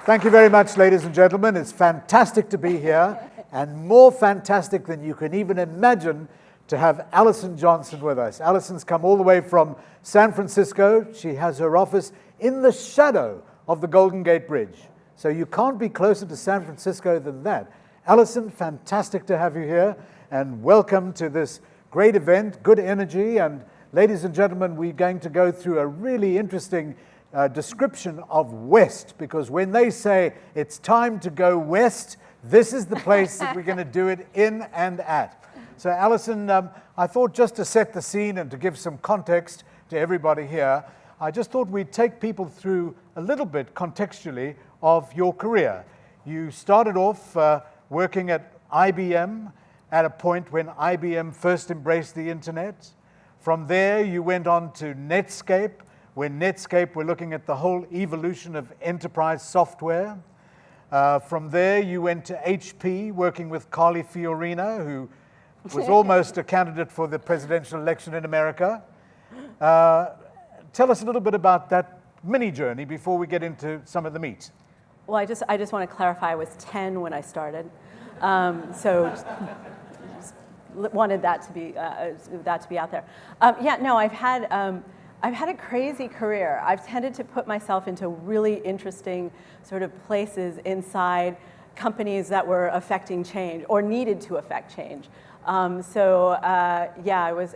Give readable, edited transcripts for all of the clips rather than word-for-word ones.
Thank you very much, ladies and gentlemen. It's fantastic to be here, and more fantastic than you can even imagine to have Allison Johnson with us. Allison's come all the way from San Francisco. She has her office in the shadow of the Golden Gate Bridge. So you can't be closer to San Francisco than that. Allison, fantastic to have you here, and welcome to this great event, good energy. And ladies and gentlemen, we're going to go through a really interesting description of West, because when they say it's time to go West, this is the place that we're going to do it in and at. So Allison, I thought just to set the scene and to give some context to everybody here, I just thought we'd take people through a little bit contextually of your career. You started off working at IBM at a point when IBM first embraced the internet. From there, you went on to Netscape, when Netscape were looking at the whole evolution of enterprise software. From there, you went to HP, working with Carly Fiorina, who was almost a candidate for the presidential election in America. Tell us a little bit about that mini journey before we get into some of the meat. Well, I just want to clarify, I was 10 when I started, so just wanted that to be out there. I've had a crazy career. I've tended to put myself into really interesting sort of places inside companies that were affecting change or needed to affect change. I was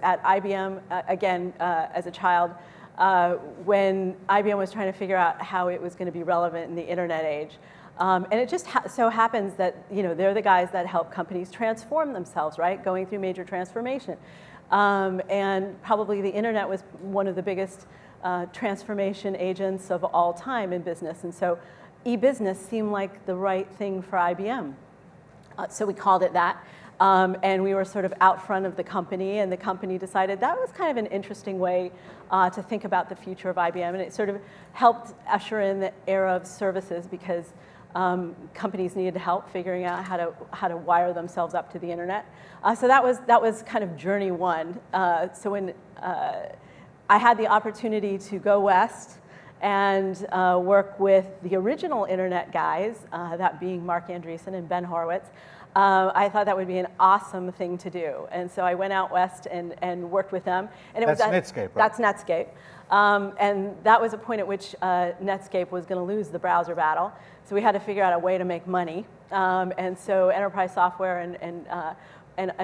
at IBM again as a child when IBM was trying to figure out how it was going to be relevant in the internet age. And it just so happens that they're the guys that help companies transform themselves, right? Going through major transformation. And probably the internet was one of the biggest transformation agents of all time in business. And so e-business seemed like the right thing for IBM. So we called it that. And we were sort of out front of the company, and the company decided that was kind of an interesting way to think about the future of IBM. And it sort of helped usher in the era of services, because companies needed help figuring out how to wire themselves up to the internet. So that was kind of journey one. So when I had the opportunity to go west and work with the original internet guys, that being Mark Andreessen and Ben Horowitz, I thought that would be an awesome thing to do. And so I went out west and worked with them. And that's Netscape, right? That's Netscape. And that was a point at which Netscape was going to lose the browser battle. So we had to figure out a way to make money. And so enterprise software and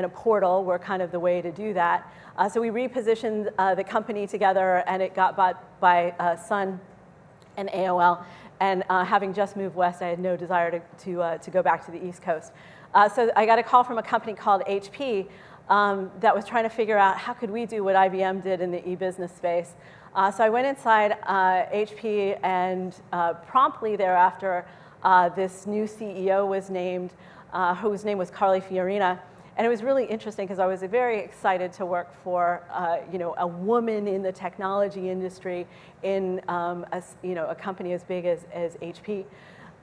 a portal were kind of the way to do that. So we repositioned the company together, and it got bought by Sun and AOL. And having just moved west, I had no desire to go back to the East Coast. So I got a call from a company called HP that was trying to figure out how could we do what IBM did in the e-business space. So I went inside HP, and promptly thereafter, this new CEO was named, whose name was Carly Fiorina. And it was really interesting because I was very excited to work for a woman in the technology industry in a company as big as HP.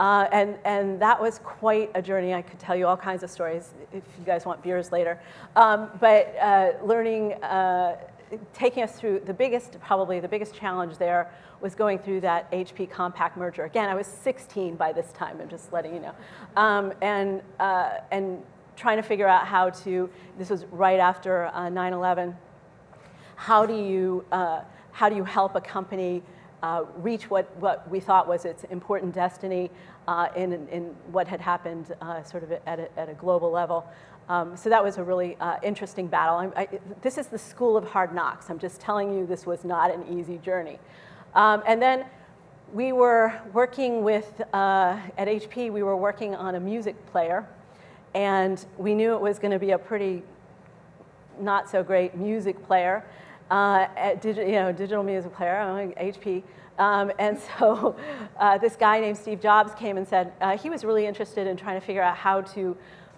And that was quite a journey. I could tell you all kinds of stories if you guys want beers later. But learning, taking us through probably the biggest challenge there was going through that HP Compaq merger. Again, I was 16 by this time, I'm just letting you know. And trying to figure out how to, this was right after 9/11, how do you help a company reach what we thought was its important destiny in what had happened sort of at a global level. So that was a really interesting battle. This is the school of hard knocks. I'm just telling you, this was not an easy journey. And then we were working with, at HP, we were working on a music player, and we knew it was going to be a pretty not so great music player. Digital music player, HP. And so this guy named Steve Jobs came and said he was really interested in trying to figure out how to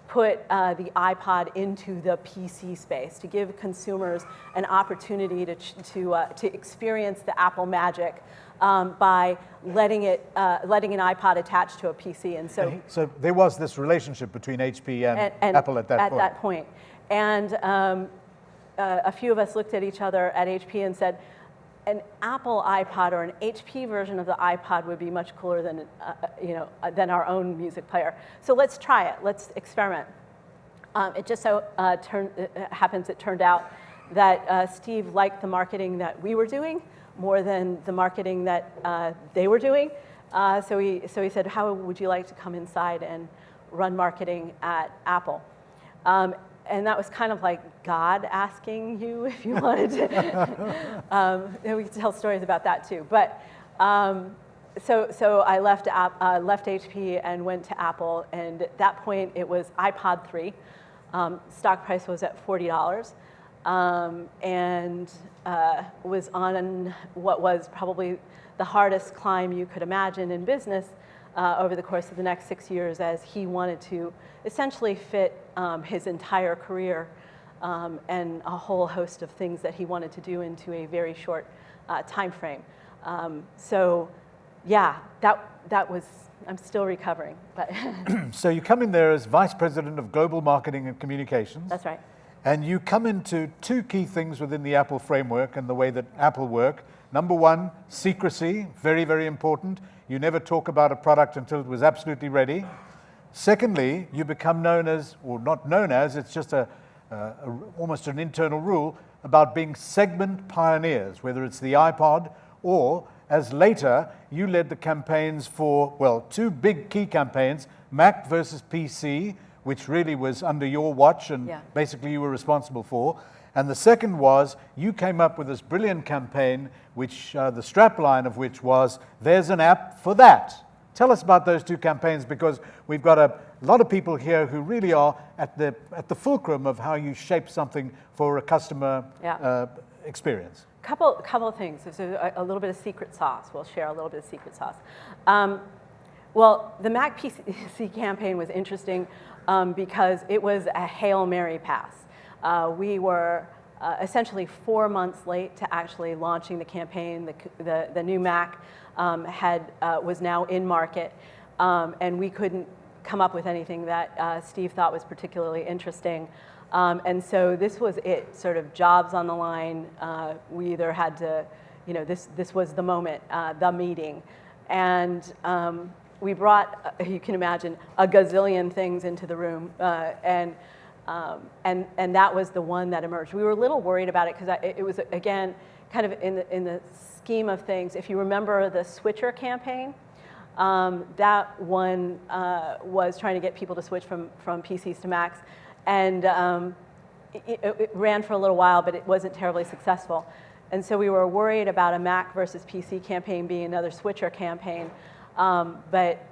put the iPod into the PC space, to give consumers an opportunity to experience the Apple magic by letting an iPod attach to a PC. And so there was this relationship between HP and Apple at that point. And a few of us looked at each other at HP and said, an Apple iPod or an HP version of the iPod would be much cooler than, than our own music player. So let's try it. Let's experiment. It just so happens it turned out that Steve liked the marketing that we were doing more than the marketing that they were doing. So he said, how would you like to come inside and run marketing at Apple? And that was kind of like God asking you if you wanted to. We could tell stories about that too. But so I left HP and went to Apple. And at that point, it was iPod 3. Stock price was at $40. And was on what was probably the hardest climb you could imagine in business over the course of the next 6 years, as he wanted to essentially fit his entire career and a whole host of things that he wanted to do into a very short time frame. So yeah, that was, I'm still recovering. But So you come in there as Vice President of Global Marketing and Communications. That's right. And you come into two key things within the Apple framework and the way that Apple work. Number one, secrecy, very, very important. You never talk about a product until it was absolutely ready. Secondly, you become known as, or not known as, it's just almost an internal rule about being segment pioneers, whether it's the iPod or, as later, you led the campaigns for, well, two big key campaigns, Mac versus PC, which really was under your watch and basically you were responsible for. And the second was, you came up with this brilliant campaign, which the strapline of which was, there's an app for that. Tell us about those two campaigns, because we've got a lot of people here who really are at the fulcrum of how you shape something for a customer experience. Couple of things. So a little bit of secret sauce. We'll share a little bit of secret sauce. Well, the Mac PC campaign was interesting because it was a Hail Mary pass. We were essentially 4 months late to actually launching the campaign. The new Mac was now in market, and we couldn't come up with anything that Steve thought was particularly interesting. And so this was it, sort of jobs on the line. We either had to, this was the moment, the meeting. And we brought, you can imagine, a gazillion things into the room. And that was the one that emerged. We were a little worried about it because it was, again, kind of in the scheme of things. If you remember the Switcher campaign, that one was trying to get people to switch from PCs to Macs. And it ran for a little while, but it wasn't terribly successful. And so we were worried about a Mac versus PC campaign being another Switcher campaign. But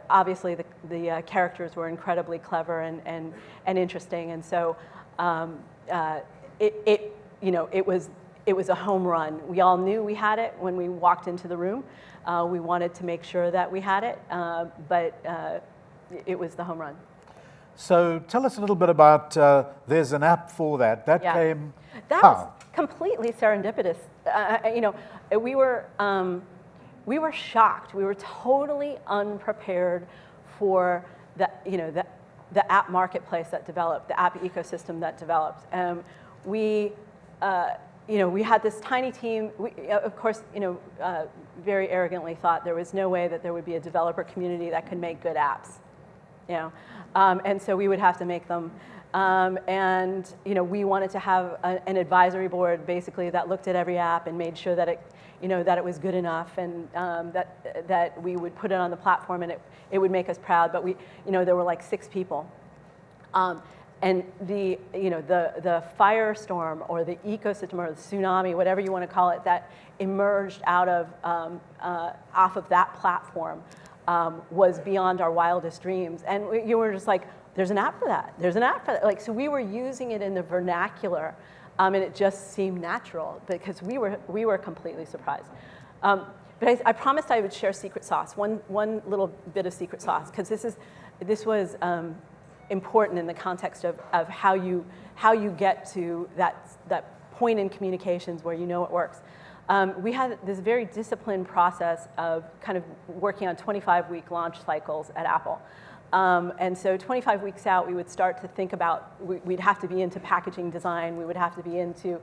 obviously the characters were incredibly clever and interesting. And so it was a home run. We all knew we had it when we walked into the room. We wanted to make sure that we had it, but it was the home run. So tell us a little bit about, there's an app for that. That came That was completely serendipitous. We were shocked. We were totally unprepared for the app marketplace that developed, the app ecosystem that developed. We had this tiny team. We, of course, very arrogantly thought there was no way that there would be a developer community that could make good apps. And so we would have to make them. We wanted to have an advisory board, basically, that looked at every app and made sure that it was good enough, and that we would put it on the platform and it would make us proud. But there were like 6 people. And the firestorm or the ecosystem or the tsunami, whatever you want to call it, that emerged out of off of that platform was beyond our wildest dreams. And you were just like, there's an app for that. There's an app for that. Like, so we were using it in the vernacular, and it just seemed natural because we were completely surprised. But I promised I would share secret sauce. One little bit of secret sauce, because this was important in the context of how you get to that point in communications where it works. We had this very disciplined process of kind of working on 25-week launch cycles at Apple. And so 25 weeks out, we would start to think about, we'd have to be into packaging design, we would have to be into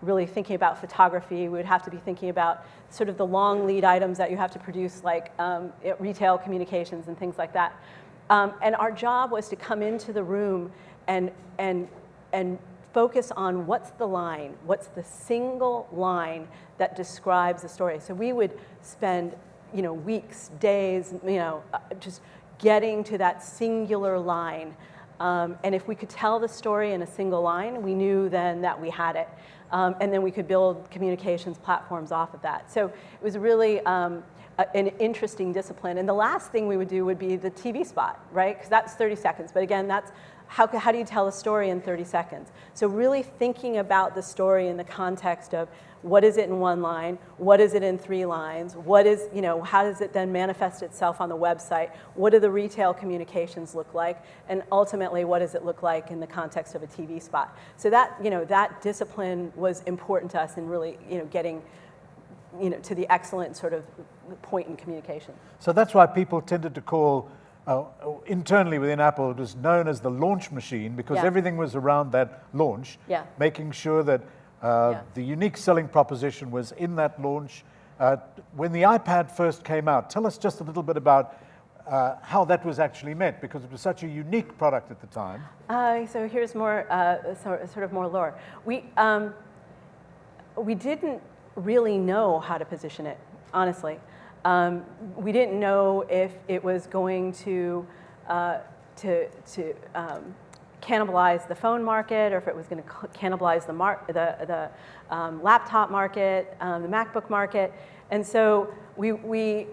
really thinking about photography, we would have to be thinking about sort of the long lead items that you have to produce, like retail communications and things like that. And our job was to come into the room and focus on what's the line, what's the single line that describes the story. So we would spend, weeks, days, just getting to that singular line. And if we could tell the story in a single line, we knew then that we had it. And then we could build communications platforms off of that. So it was really an interesting discipline. And the last thing we would do would be the TV spot, right? Because that's 30 seconds. But again, that's how do you tell a story in 30 seconds? So really thinking about the story in the context of what is it in one line, what is it in 3 lines, what is, how does it then manifest itself on the website, what do the retail communications look like, and ultimately what does it look like in the context of a TV spot. So that, that discipline was important to us in really, getting, to the excellent sort of point in communication. So that's why people tended to call, internally within Apple, it was known as the launch machine, because everything was around that launch, making sure that the unique selling proposition was in that launch. When the iPad first came out, tell us just a little bit about how that was actually met, because it was such a unique product at the time. So here's more, sort of more lore. We didn't really know how to position it, honestly. We didn't know if it was going to cannibalize the phone market, or if it was going to cannibalize the laptop market, the MacBook market. And so we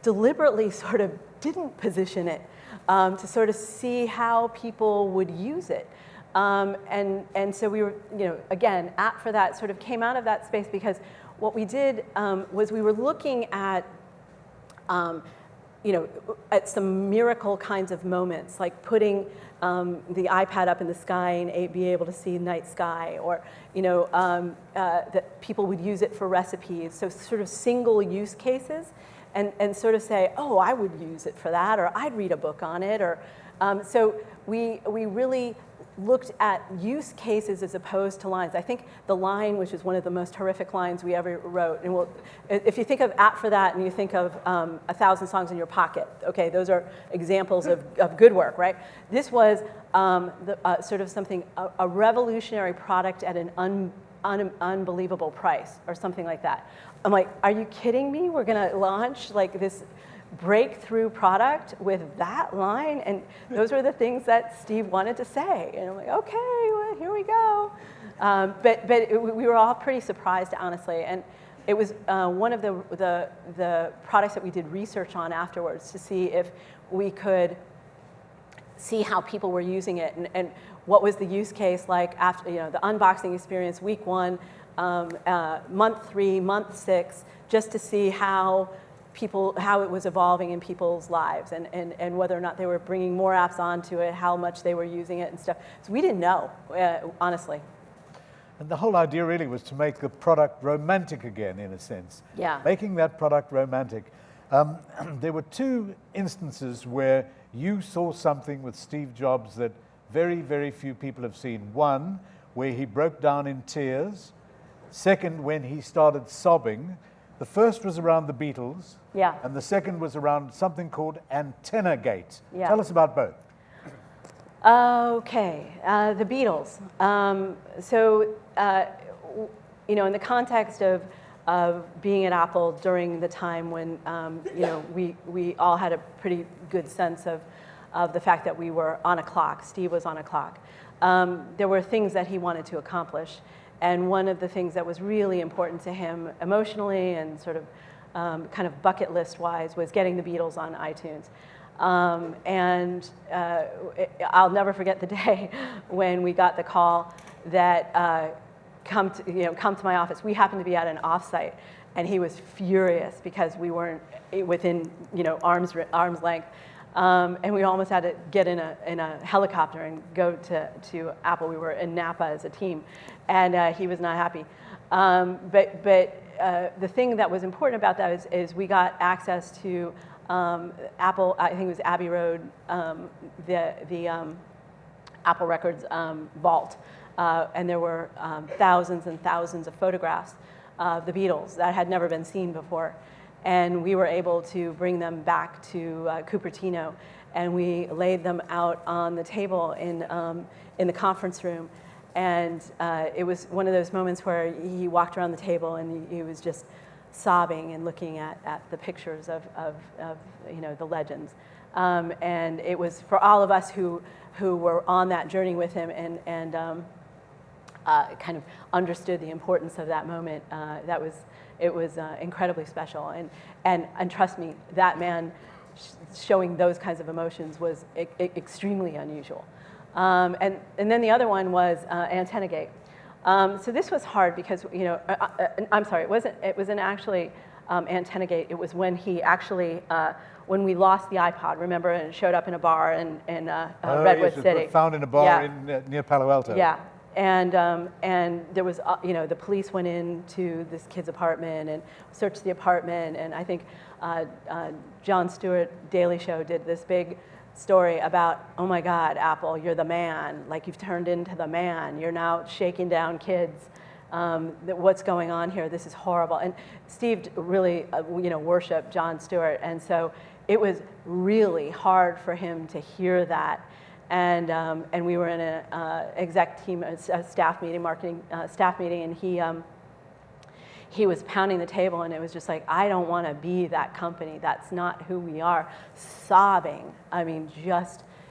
deliberately sort of didn't position it to sort of see how people would use it. And so we were, again, App for That sort of came out of that space, because what we did was we were looking at at some miracle kinds of moments, like putting the iPad up in the sky and be able to see night sky, or that people would use it for recipes. So sort of single use cases, and sort of say, oh, I would use it for that, or I'd read a book on it, or so we really looked at use cases as opposed to lines. I think the line, which is one of the most horrific lines we ever wrote, and if you think of App for That and you think of 1,000 songs in your pocket, okay, those are examples of good work, right? This was sort of something, a revolutionary product at an unbelievable price, or something like that. I'm like, are you kidding me? We're gonna launch like this breakthrough product with that line? And those were the things that Steve wanted to say. And I'm like, okay, well, here we go. But we were all pretty surprised, honestly. And it was one of the products that we did research on afterwards to see if we could see how people were using it, and what was the use case like after, the unboxing experience, week 1, month 3, month 6, just to see how it was evolving in people's lives, and whether or not they were bringing more apps onto it, how much they were using it and stuff. So we didn't know, honestly. And the whole idea really was to make the product romantic again, in a sense. Yeah. Making that product romantic. There were 2 instances where you saw something with Steve Jobs that very, very few people have seen. One, where he broke down in tears. Second, when he started sobbing. The first was around the Beatles, and the second was around something called Antenna Gate. Yeah. Tell us about both. Okay, the Beatles. In the context of being at Apple during the time when we all had a pretty good sense of the fact that we were on a clock. Steve was on a clock. There were things that he wanted to accomplish. And one of the things that was really important to him emotionally and sort of kind of bucket list wise was getting the Beatles on iTunes. I'll never forget the day when we got the call that come to my office. We happened to be at an offsite, and he was furious because we weren't within arm's length. And we almost had to get in a helicopter and go to Apple. We were in Napa as a team, and he was not happy. But the thing that was important about that is we got access to Apple, I think it was Abbey Road, the Apple Records vault, and there were thousands and thousands of photographs of the Beatles that had never been seen before. And we were able to bring them back to Cupertino, and we laid them out on the table in the conference room. And it was one of those moments where he walked around the table and he was just sobbing and looking at the pictures of the legends. And it was for all of us who were on that journey with him and kind of understood the importance of that moment. It was incredibly special. And trust me, that man showing those kinds of emotions was extremely unusual. And then the other one was AntennaGate. So this was hard because, I'm sorry, it wasn't actually AntennaGate. It was when he actually, when we lost the iPod, remember, and it showed up in a bar in Redwood yes, City. Found in a bar Yeah. near Palo Alto. Yeah, and there was, the police went into this kid's apartment and searched the apartment, and I think Jon Stewart, Daily Show, did this big story about, oh my God, Apple, you're the man. Like, you've turned into the man. You're now shaking down kids. What's going on here? This is horrible. And Steve really, worshiped Jon Stewart, and so it was really hard for him to hear that. And we were in an exec team, a staff meeting, marketing staff meeting, and he was pounding the table, and it was just like, I don't want to be that company. That's not who we are. Sobbing. I mean,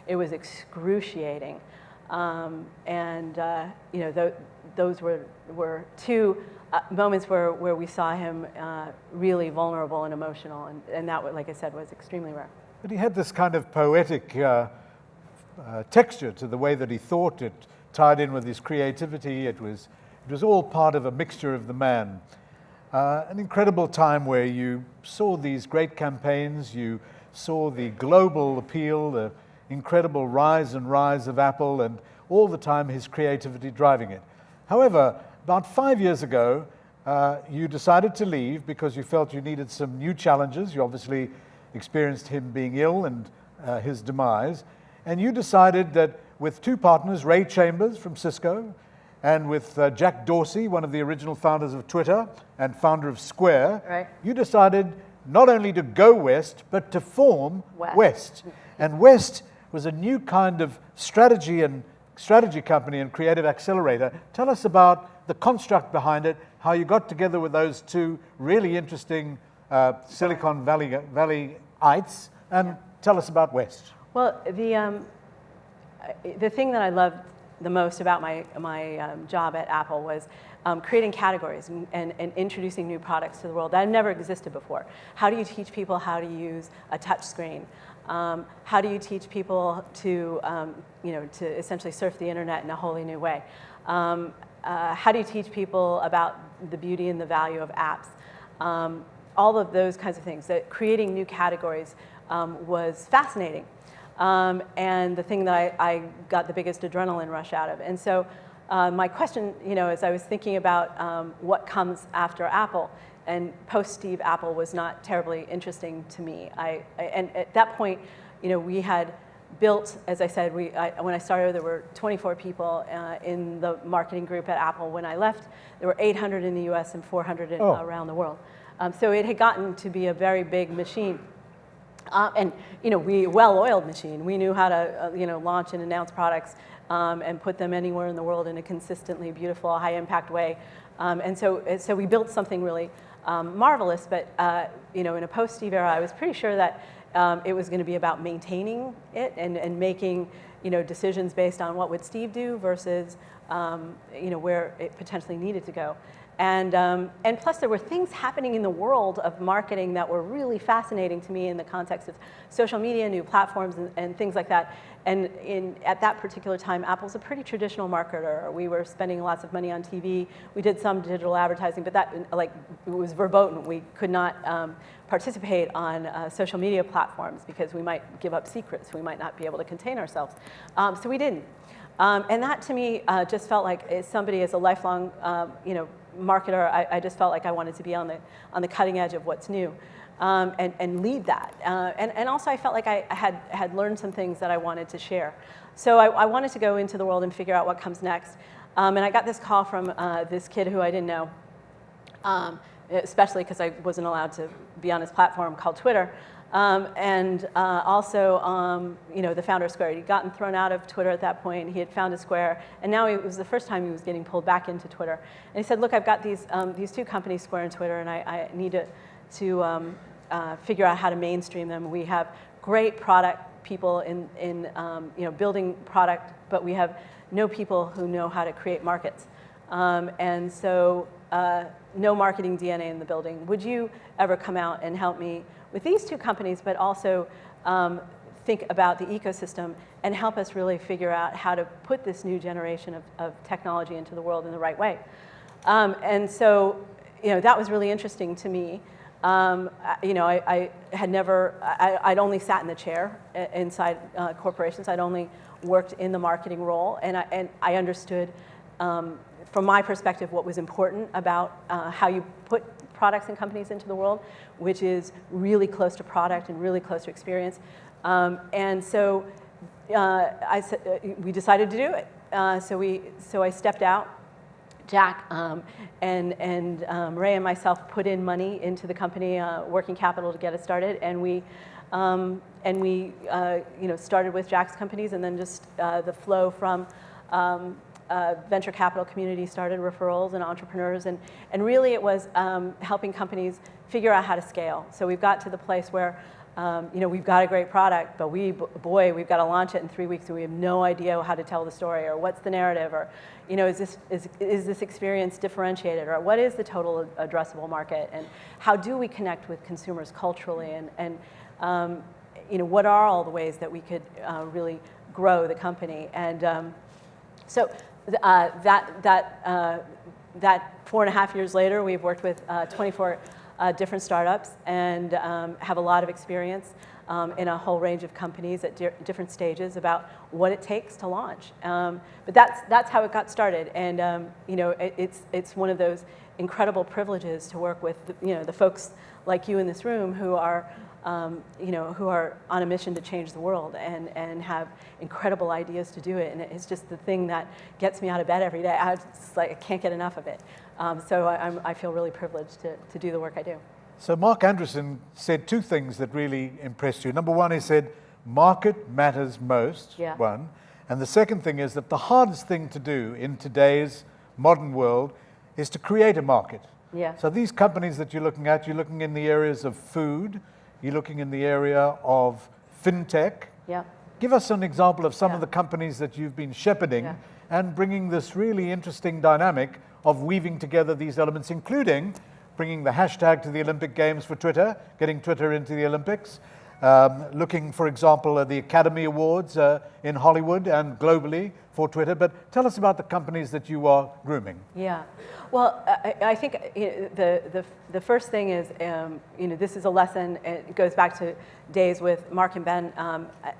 it was excruciating. Those were two moments where we saw him really vulnerable and emotional, and that, like I said, was extremely rare. But he had this kind of poetic texture to the way that he thought. It tied in with his creativity. It was all part of a mixture of the man. An incredible time where you saw these great campaigns, you saw the global appeal, the incredible rise of Apple, and all the time his creativity driving it. However, about 5 years ago, you decided to leave because you felt you needed some new challenges. You obviously experienced him being ill and his demise. And you decided that with two partners, Ray Chambers from Cisco, and with Jack Dorsey, one of the original founders of Twitter and founder of Square, right, you decided not only to go west, but to form West. And West was a new kind of strategy company and creative accelerator. Tell us about the construct behind it, how you got together with those two really interesting Silicon Valleyites, and tell us about West. Well, the thing that I loved the most about my job at Apple was creating categories and introducing new products to the world that had never existed before. How do you teach people how to use a touch screen? How do you teach people to essentially surf the internet in a wholly new way? How do you teach people about the beauty and the value of apps? All of those kinds of things. That creating new categories was fascinating. And the thing that I got the biggest adrenaline rush out of. And so my question, as I was thinking about what comes after Apple, and post-Steve, Apple was not terribly interesting to me. And at that point, we had built, as I said, when I started, there were 24 people in the marketing group at Apple. When I left, there were 800 in the US and 400 around the world. So it had gotten to be a very big machine. And well-oiled machine. We knew how to launch and announce products and put them anywhere in the world in a consistently beautiful, high-impact way. And so we built something really marvelous. But in a post-Steve era, I was pretty sure that it was going to be about maintaining it and making decisions based on what would Steve do versus where it potentially needed to go. And plus, there were things happening in the world of marketing that were really fascinating to me in the context of social media, new platforms, and things like that. And at that particular time, Apple's a pretty traditional marketer. We were spending lots of money on TV. We did some digital advertising, but that it was verboten. We could not participate on social media platforms because we might give up secrets. We might not be able to contain ourselves. So we didn't. And that, to me, just felt like as a lifelong, marketer, I just felt like I wanted to be on the cutting edge of what's new. and lead that. And also I felt like I had learned some things that I wanted to share. So I wanted to go into the world and figure out what comes next. And I got this call from this kid who I didn't know, especially because I wasn't allowed to be on his platform called Twitter. And also, the founder of Square. He'd gotten thrown out of Twitter at that point. He had founded Square, and now it was the first time he was getting pulled back into Twitter. And he said, "Look, I've got these two companies, Square and Twitter, and I need to figure out how to mainstream them. We have great product people in building product, but we have no people who know how to create markets, and so no marketing DNA in the building. Would you ever come out and help me with these two companies, but also think about the ecosystem and help us really figure out how to put this new generation of technology into the world in the right way?" And so, that was really interesting to me. I had never, I'd only sat in the chair inside corporations. I'd only worked in the marketing role, and I understood, from my perspective, what was important about how you put products and companies into the world, which is really close to product and really close to experience. And so we decided to do it. So I stepped out. Jack and Ray and myself put in money into the company, working capital to get it started, and we started with Jack's companies, and then just the flow from venture capital community started, referrals and entrepreneurs, and really it was helping companies figure out how to scale. So we've got to the place where we've got a great product, but we've got to launch it in 3 weeks, and we have no idea how to tell the story, or what's the narrative, or is this experience differentiated, or what is the total addressable market, and how do we connect with consumers culturally, and what are all the ways that we could really grow the company. And so that 4.5 years later, we've worked with 24 different startups, and have a lot of experience in a whole range of companies at different stages about what it takes to launch. But that's how it got started, and it's one of those incredible privileges to work with the folks like you in this room who are on a mission to change the world and have incredible ideas to do it. And it's just the thing that gets me out of bed every day. I can't get enough of it. So I feel really privileged to do the work I do. So Mark Anderson said two things that really impressed you. Number one, he said, market matters most, Yeah. one. And the second thing is that the hardest thing to do in today's modern world is to create a market. Yeah. So these companies that you're looking at, you're looking in the areas of food, you're looking in the area of fintech. Yeah. Give us an example of some Yeah. of the companies that you've been shepherding Yeah. and bringing this really interesting dynamic of weaving together these elements, including bringing the hashtag to the Olympic Games for Twitter, getting Twitter into the Olympics, looking, for example, at the Academy Awards in Hollywood and globally for Twitter. But tell us about the companies that you are grooming. Yeah. Well, I think the first thing is, this is a lesson. It goes back to days with Mark and Ben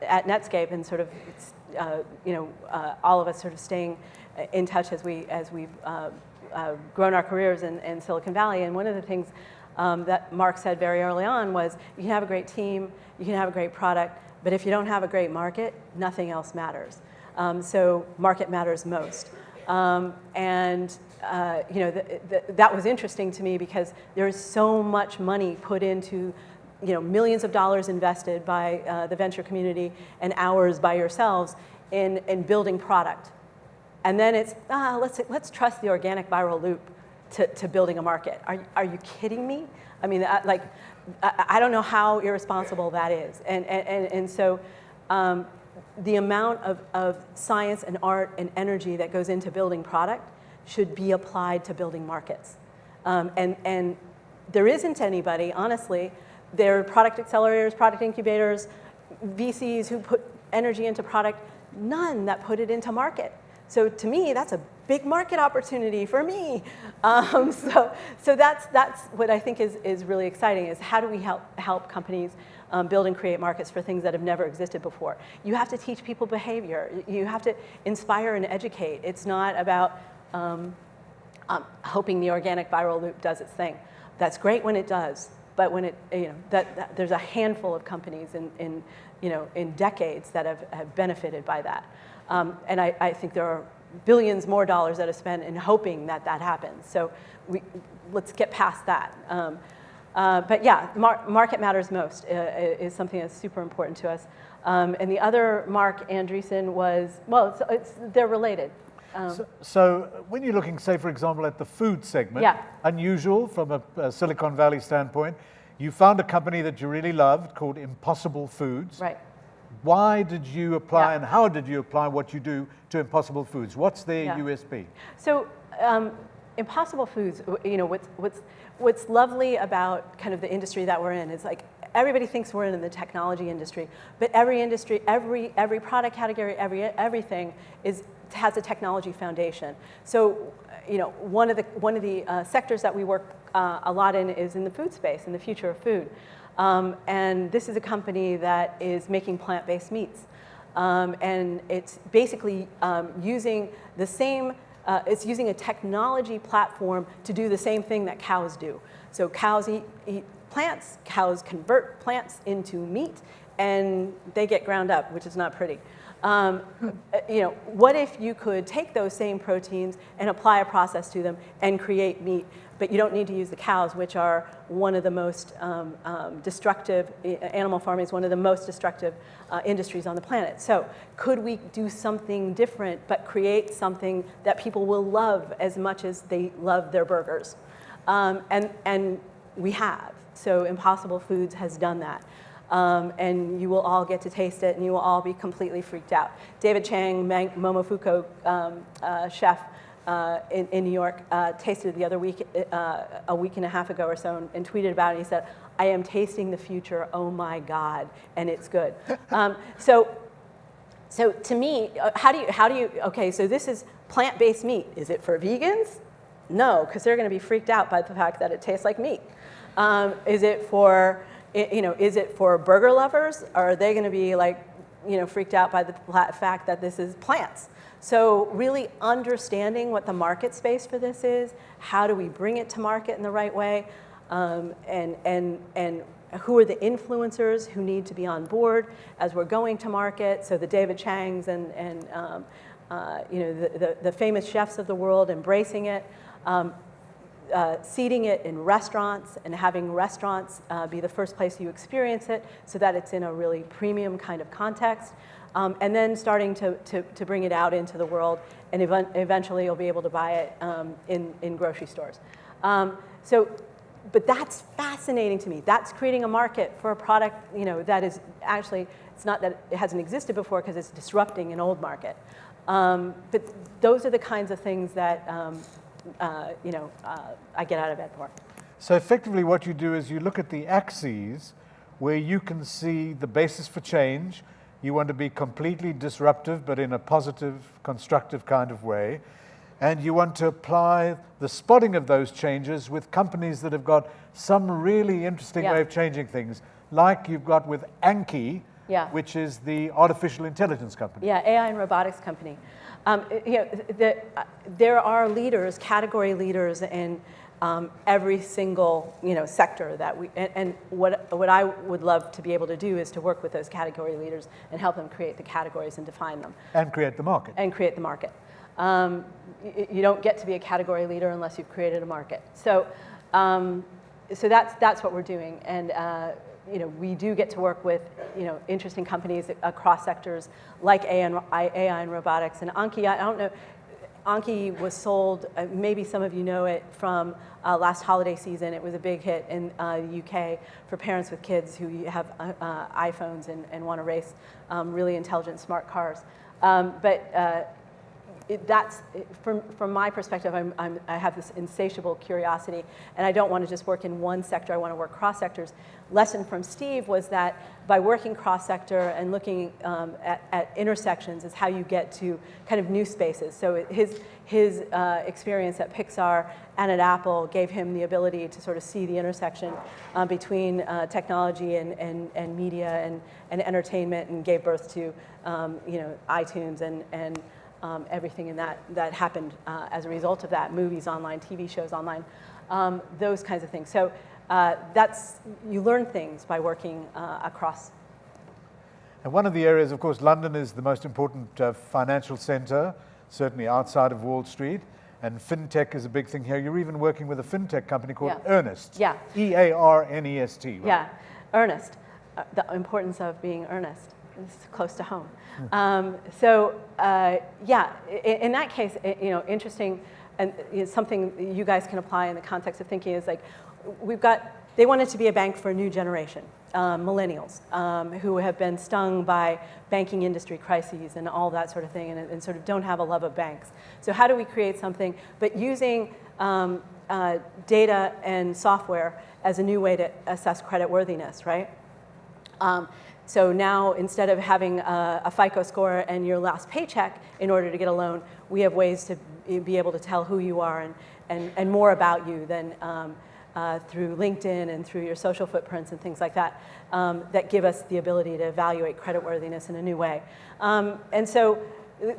at Netscape, and sort of, all of us sort of staying in touch as we've grown our careers in Silicon Valley. And one of the things that Mark said very early on was, you can have a great team, you can have a great product, but if you don't have a great market, nothing else matters. So market matters most. That was interesting to me, because there's so much money put into, millions of dollars invested by the venture community and hours by yourselves in building product. And then it's, let's trust the organic viral loop to building a market. Are you kidding me? I mean, I don't know how irresponsible that is. And so the amount of science and art and energy that goes into building product should be applied to building markets. And there isn't anybody, honestly. There are product accelerators, product incubators, VCs who put energy into product, none that put it into market. So to me, that's a big market opportunity for me. So that's what I think is really exciting, is how do we help companies build and create markets for things that have never existed before. You have to teach people behavior. You have to inspire and educate. It's not about hoping the organic viral loop does its thing. That's great when it does, but when that there's a handful of companies in decades that have benefited by that. And I think there are billions more dollars that are spent in hoping that happens. So let's get past that. But yeah, market matters most is something that's super important to us. And the other Mark Andreessen was, well, they're related. So when you're looking, say, for example, at the food segment, yeah. unusual from a Silicon Valley standpoint, you found a company that you really loved called Impossible Foods. Right. Why did you apply and how did you apply what you do to Impossible Foods? What's their USP? So Impossible Foods, what's lovely about kind of the industry that we're in is like everybody thinks we're in the technology industry, but every industry, every product category, everything has a technology foundation. So one of the sectors that we work a lot in is in the food space, in the future of food. And this is a company that is making plant-based meats. And it's basically using the same, it's using a technology platform to do the same thing that cows do. So cows eat plants, cows convert plants into meat, and they get ground up, which is not pretty. What if you could take those same proteins and apply a process to them and create meat? But you don't need to use the cows, which are one of the most destructive, animal farming is one of the most destructive industries on the planet. So could we do something different, but create something that people will love as much as they love their burgers? And we have. So Impossible Foods has done that. And you will all get to taste it, and you will all be completely freaked out. David Chang, Momofuku chef in New York, tasted it the other week, a week and a half ago or so, and tweeted about it. And he said, "I am tasting the future. Oh my God, and it's good." So to me, how do you? Okay, so this is plant-based meat. Is it for vegans? No, because they're going to be freaked out by the fact that it tastes like meat. Is it for burger lovers? Or are they going to be freaked out by the fact that this is plants? So really understanding what the market space for this is, how do we bring it to market in the right way, and who are the influencers who need to be on board as we're going to market? So the David Changs and the famous chefs of the world embracing it. Seeding it in restaurants and having restaurants be the first place you experience it so that it's in a really premium kind of context. And then starting to bring it out into the world, and eventually you'll be able to buy it in grocery stores. But that's fascinating to me. That's creating a market for a product that is actually, it's not that it hasn't existed before because it's disrupting an old market. But those are the kinds of things that I get out of bed for. So effectively what you do is you look at the axes where you can see the basis for change. You want to be completely disruptive, but in a positive, constructive kind of way. And you want to apply the spotting of those changes with companies that have got some really interesting way of changing things, like you've got with Anki, which is the artificial intelligence company. Yeah, AI and robotics company. There are leaders, category leaders in every single sector that we, and what I would love to be able to do is to work with those category leaders and help them create the categories and define them. And create the market. And create the market. You don't get to be a category leader unless you've created a market. So that's what we're doing. And we do get to work with interesting companies across sectors like AI and robotics. And Anki, I don't know, Anki was sold, maybe some of you know it from last holiday season. It was a big hit in the UK for parents with kids who have iPhones and want to race really intelligent, smart cars. That's from my perspective. I have this insatiable curiosity, and I don't want to just work in one sector. I want to work cross sectors. Lesson from Steve was that by working cross sector and looking at intersections is how you get to kind of new spaces. So his experience at Pixar and at Apple gave him the ability to sort of see the intersection between technology and media and entertainment, and gave birth to iTunes and everything in that happened as a result of that, movies online, TV shows online, those kinds of things. So you learn things by working across. And one of the areas, of course, London is the most important financial center, certainly outside of Wall Street. And fintech is a big thing here. You're even working with a fintech company called Earnest. Yeah. Earnest, right? Yeah, Earnest. The importance of being earnest. It's close to home. In that case, interesting, and something you guys can apply in the context of thinking is like, they wanted to be a bank for a new generation, millennials, who have been stung by banking industry crises and all that sort of thing, and sort of don't have a love of banks. So how do we create something, but using data and software as a new way to assess creditworthiness, right? So now, instead of having a FICO score and your last paycheck in order to get a loan, we have ways to be able to tell who you are and more about you than through LinkedIn and through your social footprints and things like that, that give us the ability to evaluate creditworthiness in a new way. And so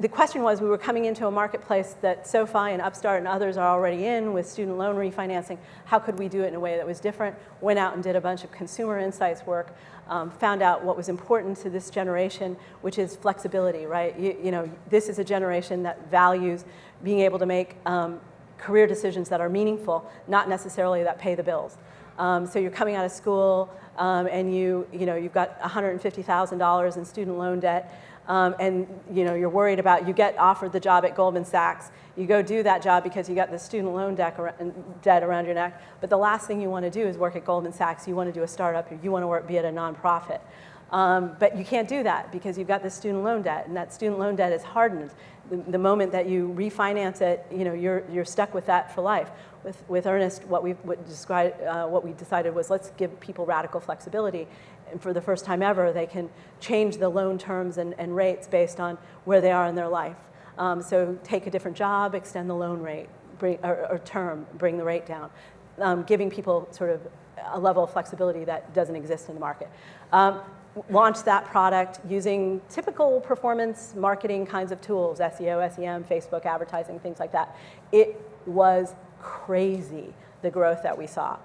the question was, we were coming into a marketplace that SoFi and Upstart and others are already in with student loan refinancing. How could we do it in a way that was different? Went out and did a bunch of consumer insights work, found out what was important to this generation, which is flexibility, right? This is a generation that values being able to make career decisions that are meaningful, not necessarily that pay the bills. So you're coming out of school and you've got $150,000 in student loan debt, and you're worried about, you get offered the job at Goldman Sachs. You go do that job because you got the student loan debt around your neck, but the last thing you want to do is work at Goldman Sachs. You want to do a startup, you want to be at a nonprofit. But you can't do that because you've got the student loan debt, and that student loan debt is hardened. The moment that you refinance it, you're stuck with that for life. With Earnest, what we decided was, let's give people radical flexibility, and for the first time ever, they can change the loan terms and rates based on where they are in their life. So take a different job, extend the loan rate, or term, bring the rate down, giving people sort of a level of flexibility that doesn't exist in the market. Launched that product using typical performance marketing kinds of tools, SEO, SEM, Facebook advertising, things like that. It was crazy, the growth that we saw.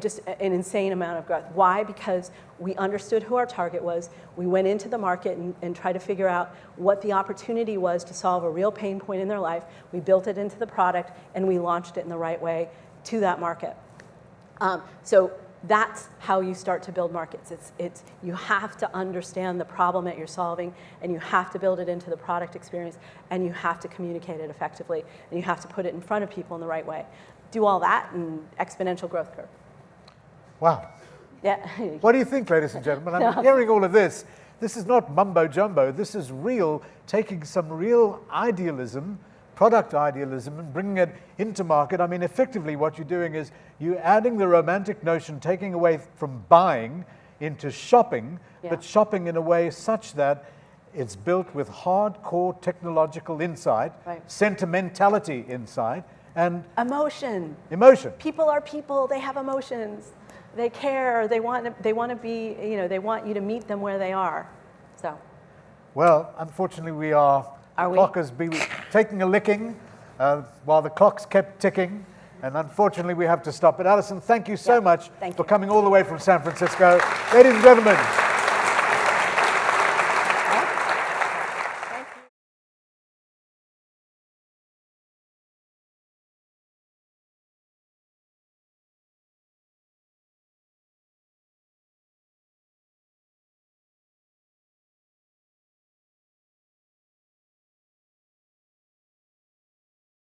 Just an insane amount of growth. Why? Because we understood who our target was. We went into the market and tried to figure out what the opportunity was to solve a real pain point in their life. We built it into the product, and we launched it in the right way to that market. So that's how you start to build markets. You have to understand the problem that you're solving, and you have to build it into the product experience, and you have to communicate it effectively, and you have to put it in front of people in the right way. Do all that, and exponential growth curve. Wow. Yeah. What do you think, ladies and gentlemen? I'm hearing all of this. This is not mumbo jumbo. This is real, taking some real idealism, product idealism, and bringing it into market. I mean, effectively what you're doing is you're adding the romantic notion, taking away from buying into shopping, but shopping in a way such that it's built with hardcore technological insight, sentimentality insight, and emotion. People are people. They have emotions. They care. They want to be. They want you to meet them where they are. So. Well, unfortunately, the clock has been taking a licking while the clock's kept ticking, and unfortunately, we have to stop. But Allison, thank you so much for coming all the way from San Francisco, ladies and gentlemen.